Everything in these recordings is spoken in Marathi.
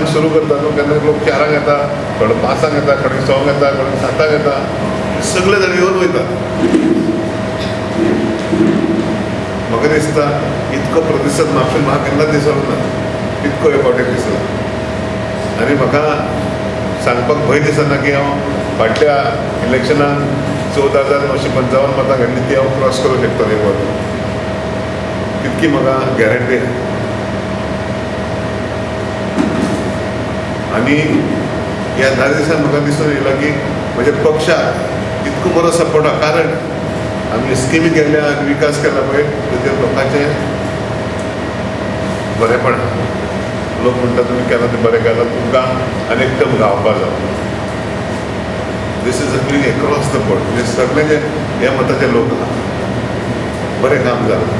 5 सुरू करता न्हू केन्ना लोक 4 येता, थोडे 5 येता, थोडे 6 येता, थोडे 7 येता, सगळे जाण येवन वयता. म्हाका दिसता इतको प्रतिसाद म्हाका केन्ना दिसोंक ना, इतको इम्पॉर्टंट दिसला. आनी म्हाका सांगपाक भंय दिसना की हांव फाटल्या इलेक्शनान 14,955 मतां घातली ती हांव क्रॉस करूंक शकतलें एक वत. तितकी म्हाका गॅरंटी आसा. आनी ह्या 10 दिसांनी म्हाका दिसून येयला की म्हज्या पक्षाक इतको बरो सपोर्ट आहा. कारण आमी स्किमी केल्या आनी विकास केला पळय ताचेर लोकांचें बरेंपण आहा. लोक म्हणटा तुमी केलां तें बरें केलां, तुमकां आनी एकदम गावपा जाय. This is a feeling across the board. म्हणजे सगळे जे हे मताचे लोक आहा बरें काम जालां.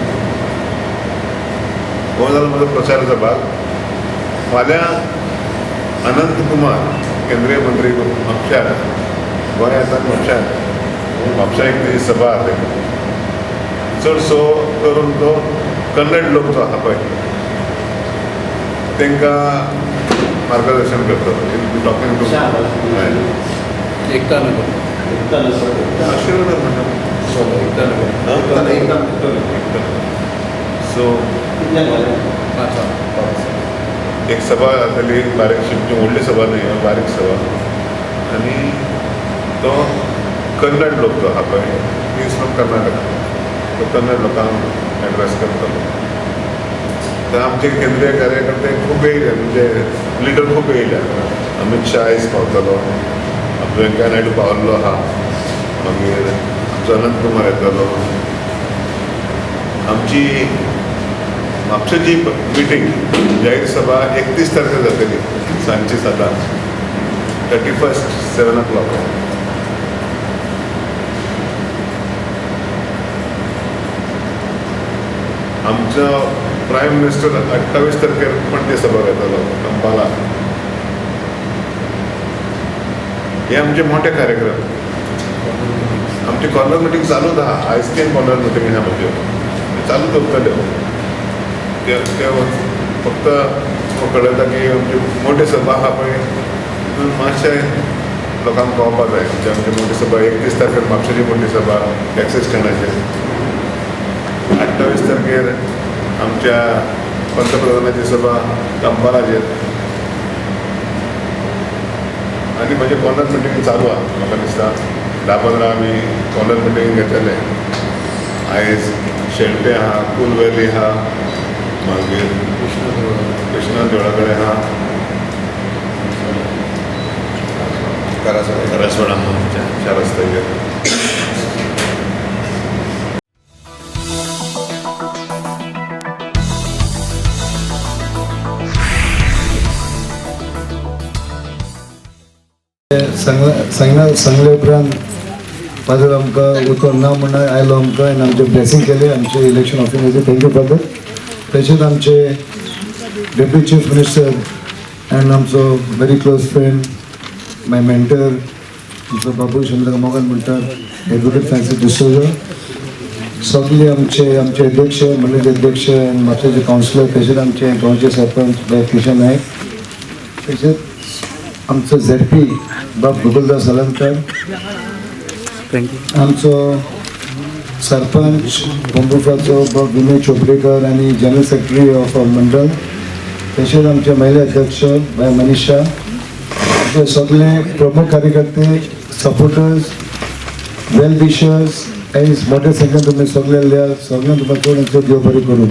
हो जालो म्हजो प्रचाराचो भाग. फाल्यां अनंत कुमार केंद्रीय मंत्री म्हापश्याक गोंयांत आनी म्हापश्यां एक तेजी सभा आहा. चडसो करून तो कन्नड लोक जो आहा पळय तांकां मार्गदर्शन करता. टॉकिंग टू एकता नगर आशिर्वाद म्हणटा सो एक सभा जातली बारीकशी, म्हणजे व्हडली सभा न्हय, बारीक सभा. आनी तो कन्नड लोक जो आहा पळय ही इज फ्रॉम कर्नाटका, तो कन्नड लोकांक एड्रेस करतलो. तर आमचे केंद्रीय कार्यकर्ते खूब येयले, म्हणजे लिडर खूब येयल्या. अमित शाह आयज पावतलो, व्यंकय्या नायडू पावल्लो आहा, मागीर आमचो अनंत कुमार येतलो. आमची म्हापशेची मिटींग जाहीर सभा 31 तारखेर जातली सांजची 7. 31st 7 o'clock. आमचो प्रायम मिनिस्टर 28 तारखेर पण ती सभा घेतलो अंबाला. हे आमचे मोठे कार्यक्रम. आमची कॉर्नर मिटींग चालूच आहा. आयस्केन कॉर्नर मिटींग आहा म्हणजे चालूच उरतल्यो. ते फक्त कळयता की आमची मोठी सभा आहा पळय तितून मातशें लोकांक कळपाक जाय. आमची मोठी सभा 31 तारखेर म्हापशेची मोठी सभा टॅक्सी स्टँडाचेर. 28 तारखेर आमच्या पंतप्रधानाची सभा अंबालाचेर. आनी म्हणजे कॉर्नर मिटींग चालू आहा. म्हाका दिसता 10-15 आमी कॉर्नर मिटींग घेतले. आयज शेळटे आहा, कूल व्हॅली आहा, मागीर कृष्णा देवळा कडेन आहा, करासवाडा आहा, 4 रस्त्याचेर. सांगले उपरांत मागीर आमकां उतर ना म्हणून आयलो आमकां आनी आमचे ब्लेसींग केले आमचे इलेक्शन ऑफिसराचे. Thank you for that. तशेंच आमचे डेप्युटी चीफ मिनिस्टर एंड आमचो very close friend my mentor आमचो बाबू चंद्र मोगन म्हणटात, एडवोकेट फ्रांसीस डिसोजा, सगळे आमचे अध्यक्ष, मंडळाचे अध्यक्ष आनी म्हापशेचे कावन्सिलर, तशेंच आमचे गांवचे सरपंच किशन नायक, तशेंच आमचो झेडपी बाब गोकुलदास हलनकर, आमचो सरपंच बोंबुफाचो बाब विनय चोपडेकर आनी जनरल सेक्रेटरी ऑफ मंडळ, तशेंच आमचे महिला अध्यक्ष बाय मनीषा, आमचे सगळे प्रमुख कार्यकर्ते, सपोर्टर्स, वेल विशर्स, आयज मोठ्या संख्येन तुमी सगळे आयल्या, सगळ्यांक तुमकां चड देव बरें करूं.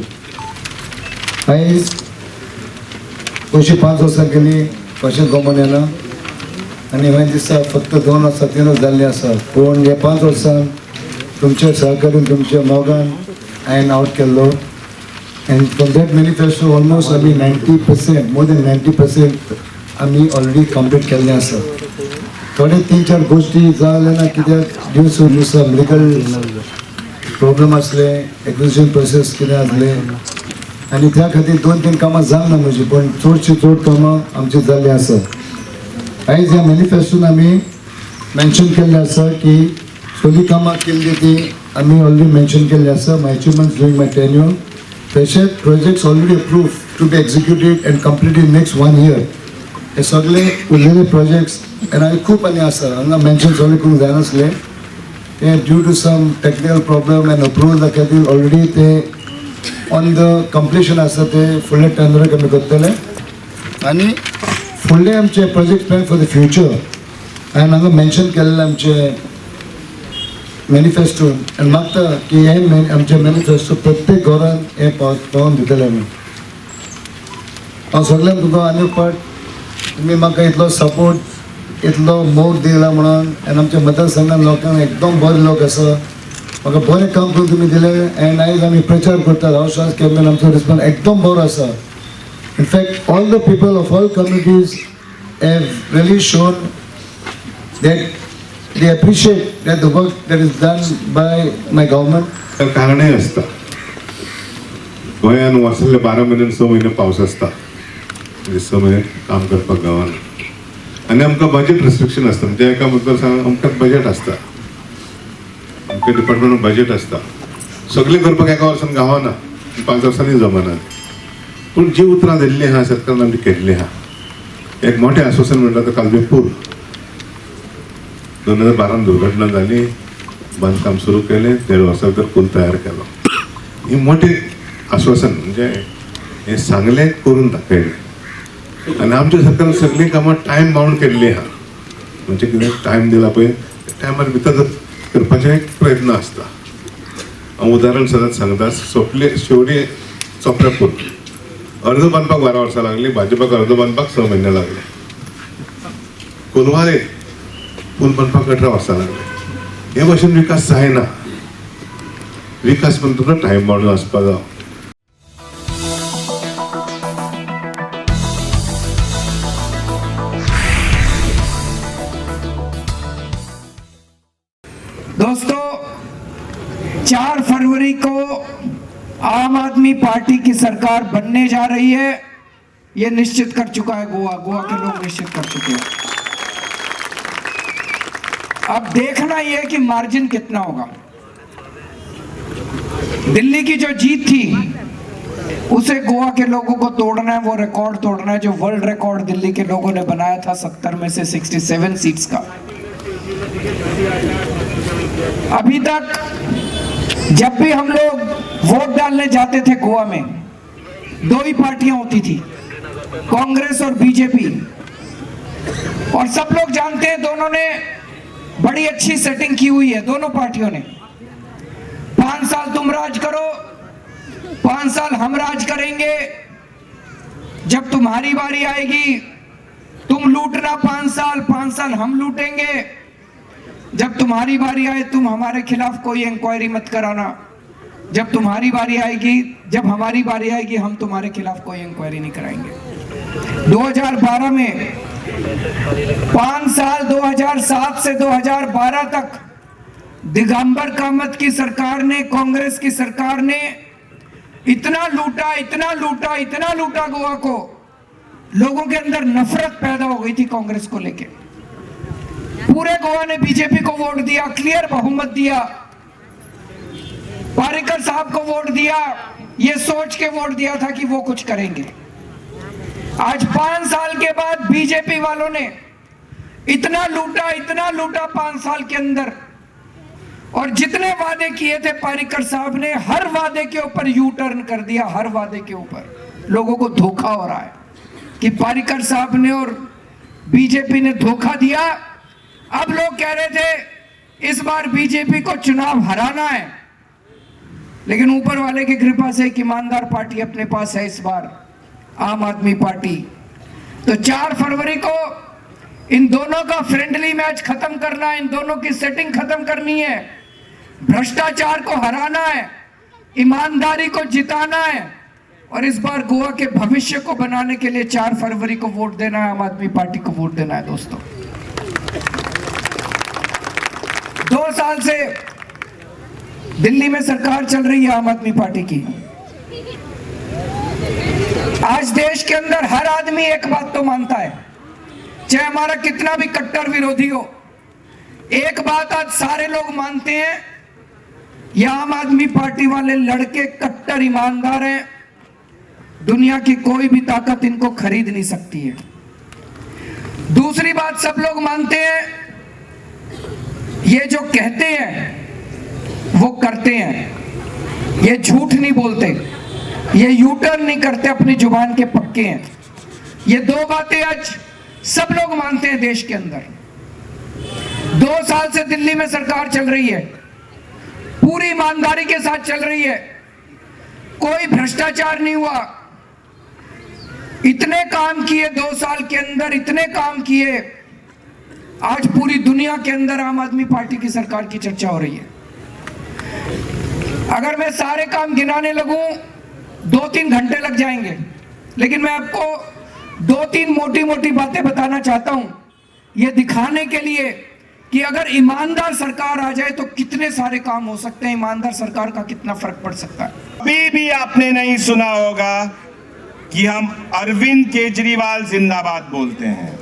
आयज अशीं 5 वर्सां केली कशेंच गमन येना आनी हांवें दिसता फक्त 2 वर्सां 3 वर्सां जाल्लीं आसा, पूण ह्या 5 वर्सान तुमच्या सहकार्यान तुमच्या मोगान हांवें आउट केल्लो. End from that manifesto almost आमी 90%, मोर दॅन 90% आमी ऑलरेडी कंप्लीट केल्लें आसा. थोडे 3-4 गोश्टी जाले ना, कित्याक ड्यू टू लिगल प्रॉब्लम आसले, एक्विजिशन प्रोसेस कितें आसलें आनी त्या खातीर 2-3 कामां जावंक ना म्हजी, पूण चडशीं चड कामां आमची जाल्लीं आसा. आयज ह्या मॅनिफेस्टोन आमी मेन्शन केल्लें आसा की सगळीं कामां केल्लीं ती आमी ऑलरेडी मेन्शन केल्लीं आसा. My achievements during my tenure, तशेंच projects already approved to be executed and completed in next 1 year. हे सगळे उरलेले प्रोजेक्ट्स आनी खूब आनी आसा हांगा मेन्शन सगळे करूंक जायनासले ते due to some technical problem and approval खातीर ऑलरेडी ते ऑन द कंप्लीशन आसा ते फुडले टेंडर आमी करतले आनी फुडले आमचे project plan for the future हांवें हांगा मेन्शन केल्ले आमचे मॅनिफेस्टो आनी मागता की हे आमचे मॅनिफेस्टो प्रत्येक घरान हे पावोवन दितले आमी हांव सगळ्यांक तुका आनी पाट तुमी म्हाका इतलो सपोर्ट इतलो मोग दिला म्हणून आनी आमच्या मतदारसंघान लोकांक एकदम बरे लोक आसा म्हाका बरें काम करून तुमी दिलें एंड आयज आमी प्रचार करतात हांव श्वास कॅम्पेन आमचो रिस्पॉन्स एकदम बरो आसा in fact all the people of all communities have really shown that they appreciate that the work that is done by my government कारणे आसता गोंयान वर्सातले 12 म्हयने 6 म्हयने पावस आसता 6 म्हयने काम करपाक गांवान आनी आमकां बजेट रिस्ट्रिक्शन आसता म्हणजे एका मतदारसंघाक आमकां बजेट आसता आमच्या डिपार्टमेंटान बजेट आसता सगळें करपाक एका वर्सान गावना 5 वर्सांनी जमना पूण जी उतरां दिल्लीं आहा सरकारान आमची केल्लीं आहा एक मोठें आश्वासन म्हणटा तो कालवे पूल 2012 दुर्घटना जाली बांदकाम सुरू केलें 1.5 वर्सां भितर पूल तयार केलो ही मोठें आश्वासन म्हणजे हें सांगलें करून दाखयलें आनी आमच्या सरकारान सगळीं कामां टायम बाउंड केल्लीं आहा म्हणजे कितें टायम दिला पळय टायमार भितर करपाचें एक प्रयत्न आसता हांव उदाहरण सदांच सांगता शेवटी चोपड्या पूल अर्द बांदपाक 12 वर्सां लागलीं भाजपाक अर्द बांदपाक 6 म्हयने लागले कोलवाळे पूल बांदपाक 18 वर्सां लागले हे भाशेन विकास जायना विकास म्हणटा तो टायम बाउंड आसपाक जाय दोस्तों 4 फरवरी को आम आदमी पार्टी की सरकार बनने जा रही है ये निश्चित कर चुका है गोवा के लोग निश्चित कर चुके हैं अब देखना ये है कि मार्जिन कितना होगा दिल्ली की जो जीत थी उसे गोवा के लोगों को तोड़ना है वो रिकॉर्ड तोड़ना है जो वर्ल्ड रिकॉर्ड दिल्ली के लोगों ने बनाया था 70 में से 67 सीट्स का अभी तक जब भी हम लोग वोट डालने जाते थे गोवा में 2 ही पार्टियां होती थी कांग्रेस और बीजेपी और सब लोग जानते हैं दोनों ने बड़ी अच्छी सेटिंग की हुई है दोनों पार्टियों ने 5 साल तुम राज करो 5 साल हम राज करेंगे जब तुम्हारी बारी आएगी तुम लूटना 5 साल हम लूटेंगे जब तुम्हारी बारी आए तुम हमारे खिलाफ कोई इंक्वायरी मत कराना जब तुम्हारी बारी आएगी जब हमारी बारी आएगी हम तुम्हारे खिलाफ कोई इंक्वायरी नहीं कराएंगे 2012 में 5 साल 2007 से 2012 तक दिगंबर कामत की सरकार ने कांग्रेस की सरकार ने इतना लूटा गोवा को लोगों के अंदर नफरत पैदा हो गई थी कांग्रेस को लेके पूरे गोवा ने बीजेपी को वोट दिया क्लियर बहुमत दिया पारिकर साहब को वोट दिया ये सोच के वोट दिया था कि वो कुछ करेंगे आज 5 साल के बाद बीजेपी वालों ने इतना लूटा 5 साल के अंदर और जितने वादे किए थे पारिकर साहब ने हर वादे के ऊपर यू टर्न कर दिया हर वादे के ऊपर लोगों को धोखा हो रहा है कि पारिकर साहब ने और बीजेपी ने धोखा दिया अब लोग कह रहे थे इस बार बीजेपी को चुनाव हराना है लेकिन ऊपर वाले की कृपा से एक ईमानदार पार्टी अपने पास है इस बार आम आदमी पार्टी तो 4 फरवरी को इन दोनों का फ्रेंडली मैच खत्म करना है इन दोनों की सेटिंग खत्म करनी है भ्रष्टाचार को हराना है ईमानदारी को जिताना है और इस बार गोवा के भविष्य को बनाने के लिए 4 फरवरी को वोट देना है आम आदमी पार्टी को वोट देना है दोस्तों 2 साल से दिल्ली में सरकार चल रही है आम आदमी पार्टी की आज देश के अंदर हर आदमी एक बात तो मानता है चाहे हमारा कितना भी कट्टर विरोधी हो एक बात आज सारे लोग मानते हैं ये आम आदमी पार्टी वाले लड़के कट्टर ईमानदार हैं दुनिया की कोई भी ताकत इनको खरीद नहीं सकती है दूसरी बात, सब लोग मानते हैं ये जो कहते हैं वो करते हैं, ये झूठ नहीं बोलते, ये यू टर्न नहीं करते, अपनी जुबान के पक्के हैं। ये दो बातें आज सब लोग मानते हैं देश के अंदर। 2 साल से दिल्ली में सरकार चल रही है, पूरी ईमानदारी के साथ चल रही है, कोई भ्रष्टाचार नहीं हुआ। इतने काम किए 2 साल के अंदर, इतने काम किए, आज पूरी दुनिया के अंदर आम आदमी पार्टी की सरकार की चर्चा हो रही है। अगर मैं सारे काम गिनाने लगूं 2-3 घंटे लग जाएंगे, लेकिन मैं आपको 2-3 मोटी मोटी बातें बताना चाहता हूं, ये दिखाने के लिए कि अगर ईमानदार सरकार आ जाए तो कितने सारे काम हो सकते हैं, ईमानदार सरकार का कितना फर्क पड़ सकता है। अभी भी आपने नहीं सुना होगा कि हम अरविंद केजरीवाल जिंदाबाद बोलते हैं।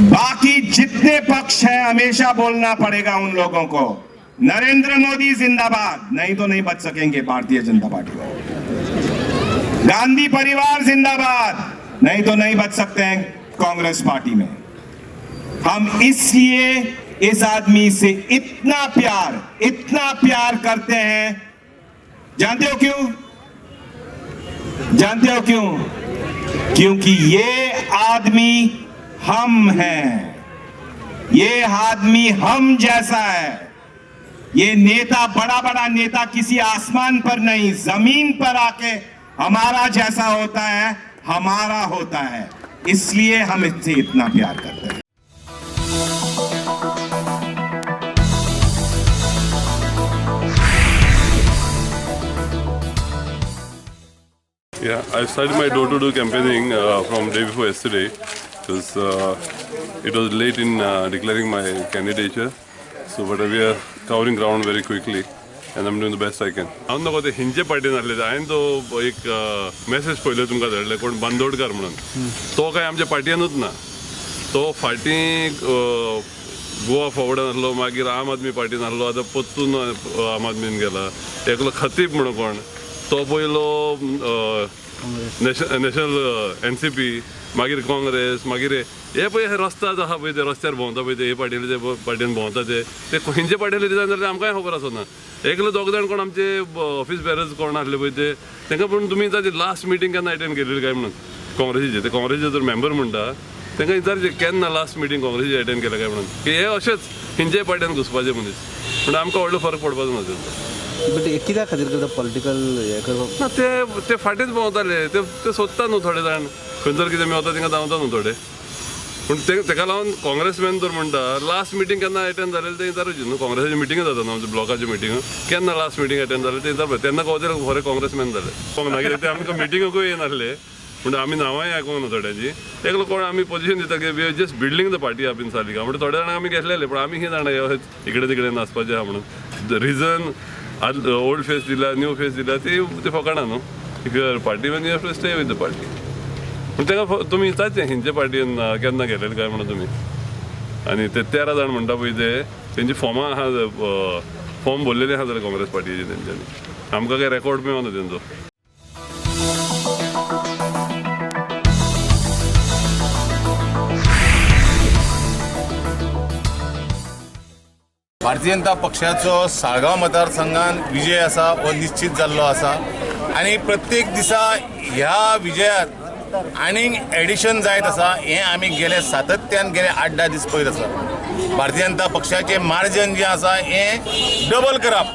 बाकी जितने पक्ष हैं हमेशा बोलना पड़ेगा उन लोगों को, नरेंद्र मोदी जिंदाबाद, नहीं तो नहीं बच सकेंगे भारतीय जनता पार्टी में। गांधी परिवार जिंदाबाद, नहीं तो नहीं बच सकते हैं कांग्रेस पार्टी में। हम इसलिए इस आदमी से इतना प्यार करते हैं। जानते हो क्यों? जानते हो क्यों? क्योंकि ये आदमी हम हैं, ये आदमी हम जैसा है। ये नेता, बड़ा बड़ा नेता किसी आसमान पर नहीं, जमीन पर आके हमारा जैसा होता है, हमारा होता है, इसलिए हम इससे इतना प्यार करते हैं। Yeah, I started my door-to-door campaigning from day before yesterday because it was late in declaring my candidature. So, but we are covering ground very quickly, and I'm doing the best I can. हांव नको ते हिंचे पार्टीन आसले, हांवें तो एक मेसेज पळयलो तुमकां धाडले, कोण बांदोडकार म्हणून, तो काय आमच्या पार्टयानूच ना, तो फाटीं गोवा फॉरवर्डान आसलो, मागीर आम आदमी पार्टीन आसलो, आतां परतून आम आदमीन गेला, एकलो खतीब म्हणून कोण, तो पयलो नॅशनल NCP, मागीर काँग्रेस, मागीर हे पळय हे रस्तो आसा पळय, ते रस्त्यार भोंवता पळय, ते हे पार्टीले ते पार्टीन भोंवता ते खंयचे पार्टीले डिजायन जाल्यार आमकांय खबर आसना। एकलो 2 जाण कोण आमचे ऑफिस बेरर्स कोण आसले पळय ते, तांकां पूण तुमी ताची लास्ट मिटींग केन्ना अटेंड केलेली काय म्हणून काँग्रेसीचे, ते काँग्रेसीचे जर मेंबर म्हणटा तांकां विचारचें केन्ना लास्ट मिटींग काँग्रेसीची अटेंड केल्या काय म्हणून, की हे अशेंच खंयच्याय पार्ट्यान घुसपाचे मनीस, पूण आमकां व्हडलो फरक पडपाचो ना तेंचो। बट कित्याक खातीर करता पॉलिटिकल हें करप ना, ते फाटींच भोंवताले, ते सोदता न्हू थोडे जाण, खंयसर कितें मेवता तांकां धांवता न्हू थोडे, पूण तेका लागून काँग्रेसमॅन तर म्हणटा लास्ट मिटींग केन्ना अटेंड जालेली ते विचारूची न्हू, काँग्रेसाची मिटींग जाता न्हू आमच्या ब्लॉकाची मिटींग, केन्ना लास्ट मिटींग अटेंड जालें ते विचारपा, तेन्ना कळटा खरे काँग्रेसमॅन जाले। मागीर ते आमकां मिटींगूय येनासले, पूण आमी नांवांय आयकूंक ना थोड्यांची, तेका कोण आमी पोजिशन दिता की we are just building the party up in Saligao, म्हणजे थोड्या जाणांक आमी घेतलेले, पूण आमी ही जाणा इकडे तिकडे नाचपाचे आहा म्हणून। रिजन ओल्ड फेस दिला, न्यू फेस दिला, ते फकाणा न्हू, if your party man you have to stay with the party, पूण तेका तुमी विचारचें हिंचे पार्टीन केन्ना गेलेले काय म्हणून तुमी। आनी ते 13 जाण म्हणटा पळय ते तेंची फॉर्मां आहा, फॉर्म भरलेले आहा जाल्यार काँग्रेस पार्टीचे तेंच्यांनी, आमकां काय रेकॉर्ड मेळना तेंचो। भारतीय जनता पक्षाचो साळगांव मतदारसंघान विजय आसा हो निश्चित जाल्लो आसा आनी प्रत्येक दिसा ह्या विजयात आनीक एडिशन जायत आसा, हें आमी गेले सातत्यान गेले 8-10 दीस पळयत आसा। भारतीय जनता पक्षाचें मार्जन जें आसा हें डबल करप,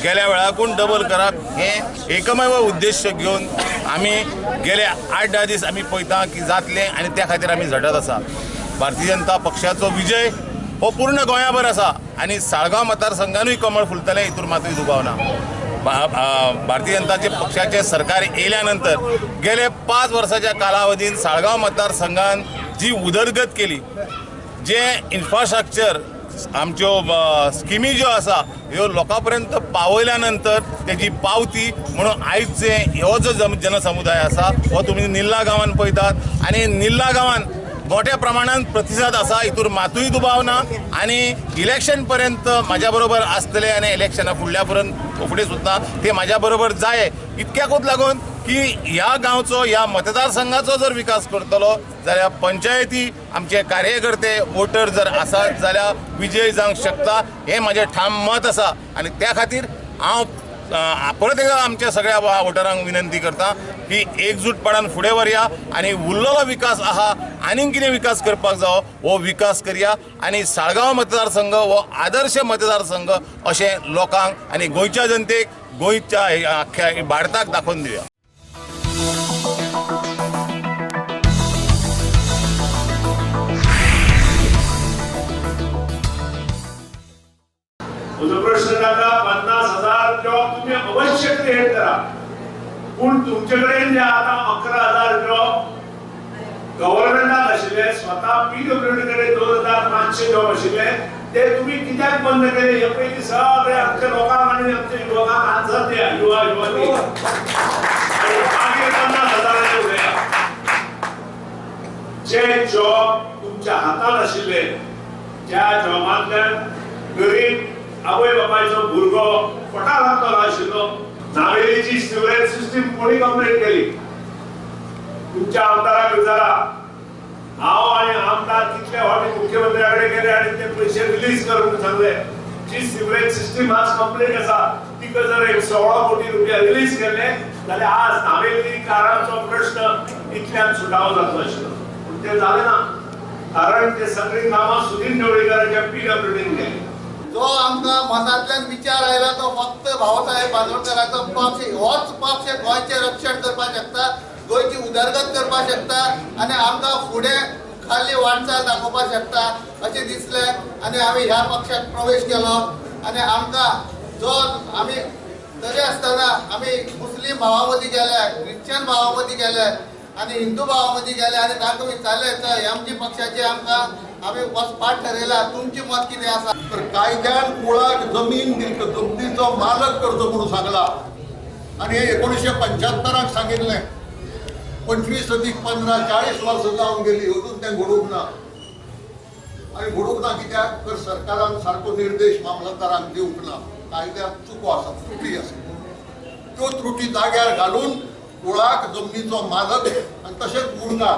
गेल्या वेळाकून डबल करप, हें एकमेव उद्देश घेवन आमी गेले 8-10 दीस आमी पळयता की जातलें आनी त्या खातीर आमी झटत आसा। भारतीय जनता पक्षाचो विजय हो पूर्ण गोंयाभर आसा आनी साळगांव मतदारसंघानूय कमळ फुलतलें, हितून मातूय दुबाव ना। भारतीय जनता पक्षाचे सरकार येयल्या नंतर गेले 5 वर्साच्या कालावधीन साळगांव मतदारसंघान जी उदरगत केली, जे इन्फ्रास्ट्रक्चर आमच्यो स्किमी ज्यो आसा ह्यो लोकां पर्यंत पावयल्या नंतर तेजी पावती म्हणून आयज हो जो जनसमुदाय आसा हो तुमी निल्ला गांवांत पळयतात आनी निल्ला गांवांत मोठ्या प्रमाणात प्रतिसाद आसा, हितूर मातूय दुबाव ना आनी इलेक्शन पर्यंत म्हाज्या बरोबर आसतले आनी इलेक्शना फुडल्या पर्यंत फुडें सुद्दां ते म्हाज्या बरोबर जाय, इतक्याकूच लागून की ह्या गांवचो ह्या मतदारसंघाचो जर विकास करतलो जाल्यार पंचायती आमचे कार्यकर्ते वोटर जर आसात जाल्यार विजय जावंक शकता हें म्हजें ठाम मत आसा आनी त्या खातीर हांव परत एकदा आमच्या सगळ्या वोटरांक विनंती करता की एकजूटपणान फुडें वरया आनी उरलेलो विकास आहा आनीक कितें विकास करपाक जावो हो विकास करया आनी साळगांव मतदारसंघ हो आदर्श मतदारसंघ अशें लोकांक आनी गोंयच्या जनतेक गोंयच्या आख्ख्या भारताक दाखोवन दिवया. तुझा प्रश्न दादा 50,000 जॉब तुम्ही अवश्य क्रिएट करा पण तुमच्याकडे जे आता 11,000 जॉब गव्हर्नमेंटात आशिल्ले स्वतः पीडब्ल्यूडी कडे 2,500 जॉब आशिल्ले ते तुम्ही कित्याक बंद केले हे पयली सगळे आमच्या लोकांक आणि आमच्या युवकांक आन्सर द्या युवा युवती आणि मागीर 50,000 उलया जे जॉब तुमच्या हातात आशिल्ले ज्या जॉबांतल्यान गरीब आवय बापायचो भुरगो पोटा लागतलो आशिल्लो नावेलीची सिवरेज सिस्टीम कोणी कंप्लीट केली तुमच्या आमदाराक विचारा हांव आनी आमदार कितले फावटी मुख्यमंत्र्याकडे गेले आणि ते पैसे रिलीज करून सांगले जी सिवरेज सिस्टीम आज कंप्लीट आसा तिका जर 16 कोटी रुपया रिलीज केले जाल्यार आज नावेली कारांचो प्रश्न इतल्यान सुटावो जातलो आशिल्लो पूण ते जालें ना कारण ते सगळी कामां सुधीर ढवळीकरांच्या पीडब्ल्यूडीन केली. जो आमकां मनांतल्यान विचार आयला तो फक्त भाऊसाहेब बांदोडकरांचो पक्ष होच पक्ष गोंयचें रक्षण करपाक शकता गोंयची उदरगत करपाक शकता आनी आमकां फुडें खाली वाटचाल दाखोवपाक शकता अशें दिसलें आनी आमी ह्या पक्षाक प्रवेश केलो आनी आमकां जो आमी तरी आसतना आमी मुस्लीम भावां मदीं गेले क्रिश्चन भावां मदीं गेले आनी हिंदू भावां मदीं गेले आनी तांकां विचारलें तर एमजी पक्षाचे आमकां आमी वचपाक ठरयला तुमचें मत कितें आसा. तर कायद्यान कुळाक जमीन जमनीचो मालक करचो म्हणून सांगला आनी 1975 सांगिल्लें 25 अधिक 15 40 वर्सां जावन गेली अजून तें घडोवंक ना आनी घडोवंक ना कित्याक तर सरकारान सारको निर्देश मामलतदारांक दिवंक ना कायद्याक चुको आसा त्रुटी आसा त्यो त्रुटी जाग्यार घालून कुळाक जमनीचो मालक आनी तशेंच मुणगा